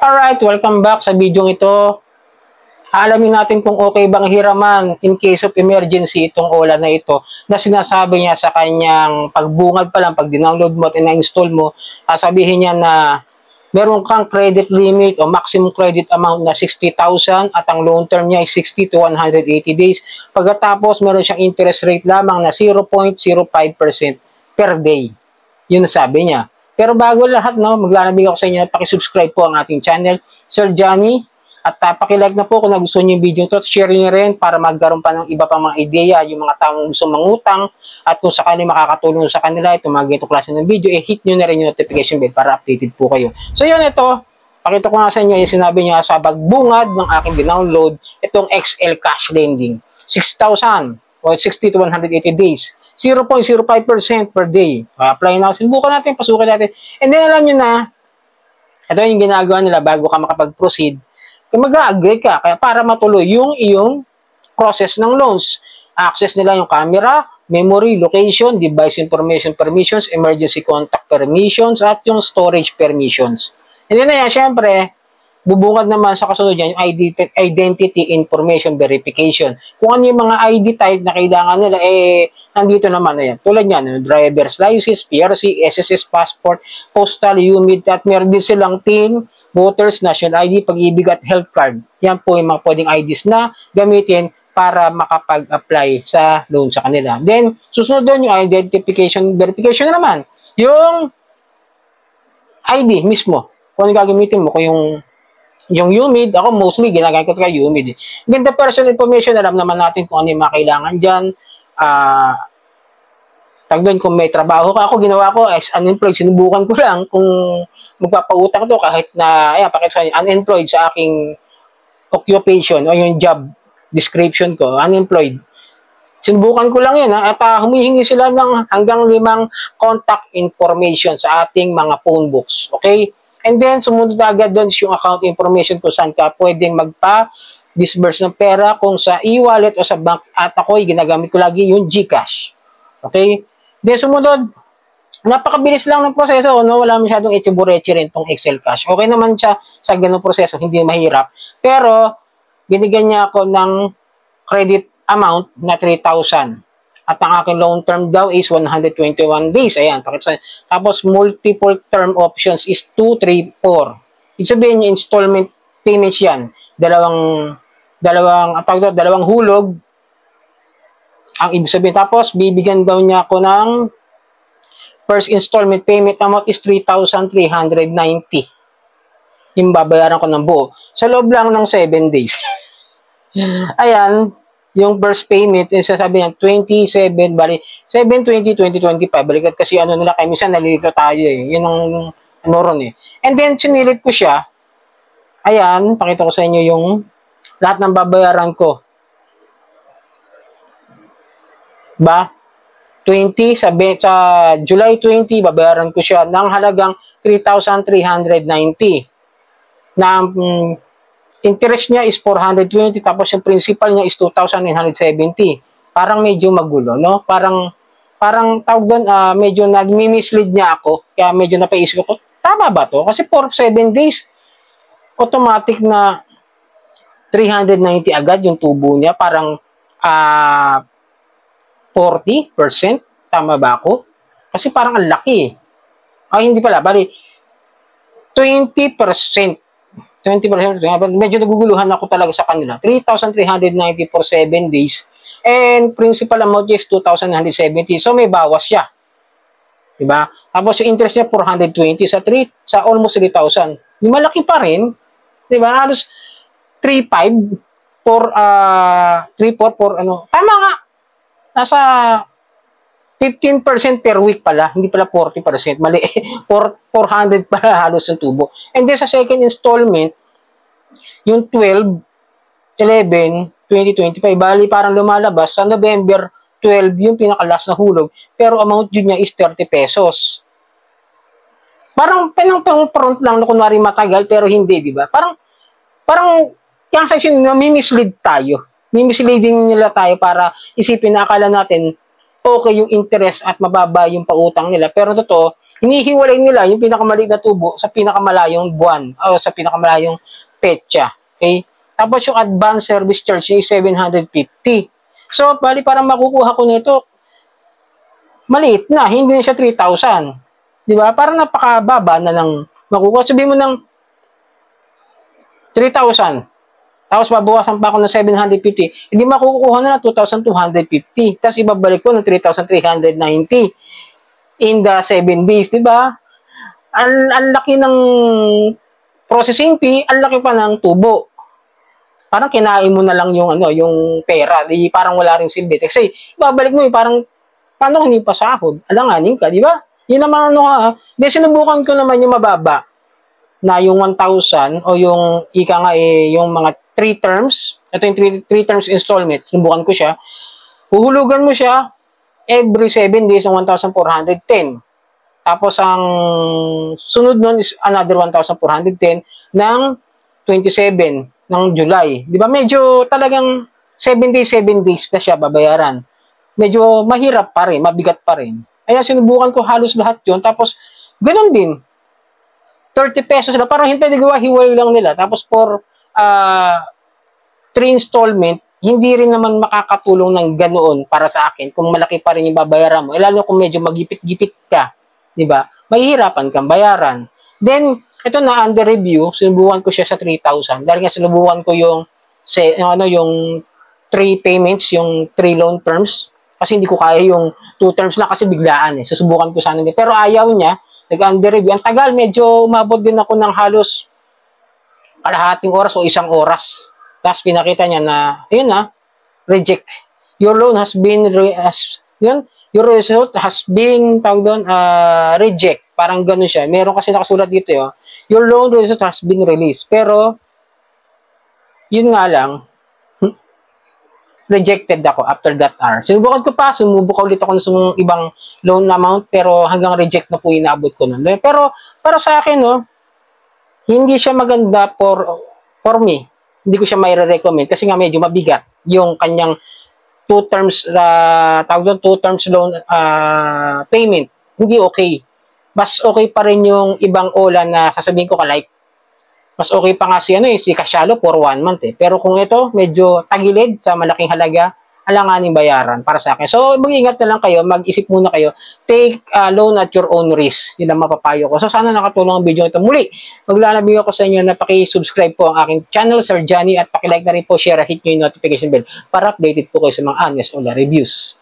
Alright, welcome back sa video ito. Alamin natin kung okay bang hiraman in case of emergency itong OLA na ito na sinasabi niya sa kanyang pagbungad pa lang, pag dinownload mo at ina-install mo, sasabihin niya na meron kang credit limit o maximum credit amount na 60,000 at ang loan term niya ay 60 to 180 days. Pagkatapos, meron siyang interest rate lamang na 0.05% per day. Yun sabi niya. Pero bago lahat, no, maglalabig ako sa inyo, pakisubscribe po ang ating channel, Sir Johnny, at pakilike na po kung nagustuhan niyo yung video ito, at share niyo rin para magkaroon pa ng iba pang mga ideya, yung mga taong gusto mangutang, at kung sakali makakatulong sa kanila, itong mga ganitong klase ng video, hit niyo na rin yung notification bell para updated po kayo. So yun, ito, pakita ko nga sa inyo, yung sinabi niya sa pagbungad ng aking dinownload, itong XL Cash Lending, 6,000 o 60 to 180 days. 0.05% per day. Apply na. Subukan natin, pasukan natin. And then alam nyo na, ito yung ginagawa nila bago ka makapag-proceed. Mag-a-agree ka kaya para matuloy yung iyong process ng loans. Access nila yung camera, memory, location, device information permissions, emergency contact permissions, at yung storage permissions. And then yan, syempre, bubungad naman sa kasunod yan, yung identity information verification. Kung ano yung mga ID type na kailangan nila, nandito naman na yan. Tulad yan, driver's license, PRC, SSS passport, postal, UMID, at meron din silang TIN, voters, national ID, pag-ibig at health card. Yan po yung mga pwedeng IDs na gamitin para makapag-apply sa loan sa kanila. Then, susunod doon yung identification verification na naman. Yung ID mismo. Kung ano gagamitin mo, kung yung UMID, ako mostly ginagamit ko kay UMID. Then the personal information, alam naman natin kung ano yung mga kailangan dyan. Doon, kung may trabaho ka, ako ginawa ko as unemployed, sinubukan ko lang kung magpapautang to kahit na, pakita unemployed sa aking occupation o yung job description ko, unemployed. Sinubukan ko lang yan, at humihingi sila ng hanggang 5 contact information sa ating mga phone books. Okay? And then, sumunod na agad doon yung account information kung saan ka pwedeng magpa-disburse ng pera, kung sa e-wallet o sa bank. At ako, ginagamit ko lagi yung GCash. Okay? Then, sumunod, napakabilis lang ng proseso, no? Wala masyadong etiburechi rin itong XL Cash. Okay naman siya sa ganung proseso, hindi mahirap. Pero, binigyan niya ako ng credit amount na 3,000. At ang aking loan term daw is 121 days. Ayan, pakita. Tapos, multiple term options is 2, 3, 4. Ibig sabihin yung installment payments yan. Dalawang hulog. Ang ibig sabihin. Tapos, bibigyan daw niya ako ng first installment payment amount is 3,390. Yung babayaran ko ng buo. Sa loob lang ng 7 days. Ayan. Yung first payment, sasabi niya, 27, bali, 7/20/2025. Balikat kasi ano nila, kaya minsan nalilito tayo eh. Yun ang ano ron eh. And then, sinilip ko siya. Ayan, pakita ko sa inyo yung lahat ng babayaran ko. Ba? 20, sa July 20, babayaran ko siya ng halagang 3,390. Na interest niya is 420, tapos yung principal niya is 2,970. Parang medyo magulo, no? Parang tawag doon, medyo nag-mislead niya ako. Kaya medyo napaisip ko, tama ba to? Kasi for 7 days, automatic na 390 agad yung tubo niya. Parang 40%. Tama ba ako? Kasi parang ang laki. Ay, hindi pala. Bali, 20%. 20%, medyo naguguluhan ako talaga sa kanila. 3,390 for 7 days. And principal amount is 2,970. So, may bawas siya. Diba? Tapos, yung interest niya, 420 sa almost 3,000. Malaki pa rin. Diba? Halos 3,500 for, 3,400 for, ano. Tama nga. Nasa 15% per week pala. Hindi pala 40%. Mali. 400 pala halos yung tubo. And then sa second installment, yung 12/11/2025, bali parang lumalabas sa November 12 yung pinakalas na hulog. Pero amount yun niya is 30 pesos. Parang front lang na kunwari matagal pero hindi, di ba? Parang kaya sa mislead tayo. Misleading nila tayo para isipin na akala natin okay yung interest at mababa yung pautang nila. Pero totoo, hinihiwalay nila yung pinakamaliit na tubo sa pinakamalayong buwan o sa pinakamalayong petsa. Okay? Tapos yung advance service charge is 750. So, bali parang makukuha ko nito, maliit na, hindi na siya 3,000. Di ba? Parang napakababa na lang makukuha. Sabihin mo ng 3,000. Tapos babawasan pa ako ng 750. Hindi makukuha na ng 2,250. Tapos ibabalik ko ng 3,390 in the 7 days, di ba? Ang laki ng processing fee, ang laki pa ng tubo. Parang kinain mo na lang yung yung pera, di parang wala ring silbi. Kasi ibabalik mo parang paano kung hindi pa sahod? Alanganin ka, di ba? Yun naman Di sinubukan ko naman yung mababa na yung 1,000 o yung ika nga yung mga 3 terms. Ito yung 3 terms installment. Sinubukan ko siya. Huhulugan mo siya every 7 days ng 1,410. Tapos ang sunod nun is another 1,410 ng 27 ng July. Di ba? Medyo talagang 7 days na siya babayaran. Medyo mahirap pa rin, mabigat pa rin. Kaya sinubukan ko halos lahat yun. Tapos, ganun din. 30 pesos na. Parang hindi hiwalay lang nila. Tapos for 3 installment, hindi rin naman makakatulong ng ganoon para sa akin kung malaki pa rin yung babayaran mo. Lalo kung medyo magipit-gipit ka. Diba? Mahihirapan kang bayaran. Then, ito na under review, sinubukan ko siya sa 3,000. Dahil nga sinubukan ko yung 3 payments, yung 3 loan terms. Kasi hindi ko kaya yung 2 terms na kasi biglaan eh. Susubukan ko sana din. Pero ayaw niya. Nag-under review. Ang tagal, medyo umabot din ako ng halos kalahating oras o 1 oras. Tapos pinakita niya na, ayun reject. Your loan has been, your result has been, reject. Parang gano'n siya. Meron kasi nakasulat dito your loan result has been released. Pero, yun nga lang, rejected ako after that hour. Sinubukan ko pa, sumubok ulit ako ng ibang loan amount, pero hanggang reject na po inaabot ko nun. Pero, para sa akin, hindi siya maganda for me. Hindi ko siya may recommend kasi nga medyo mabigat yung kanyang 2 terms, 2 terms loan payment. Hindi okay. Mas okay pa rin yung ibang OLA na sasabihin ko ka-like. Mas okay pa nga si Casialo for 1 month eh. Pero kung ito, medyo tagilid sa malaking halaga, alanganing bayaran para sa akin. So, mag-ingat na lang kayo, mag-isip muna kayo, take a loan at your own risk. Yun ang mapapayo ko. So, sana nakatulong ang video ito. Muli, maglalabing ako sa inyo na paki-subscribe po ang aking channel, Sir Johnny, at paki-like na rin po, share, at hit nyo yung notification bell para updated po kayo sa mga honest OLA reviews.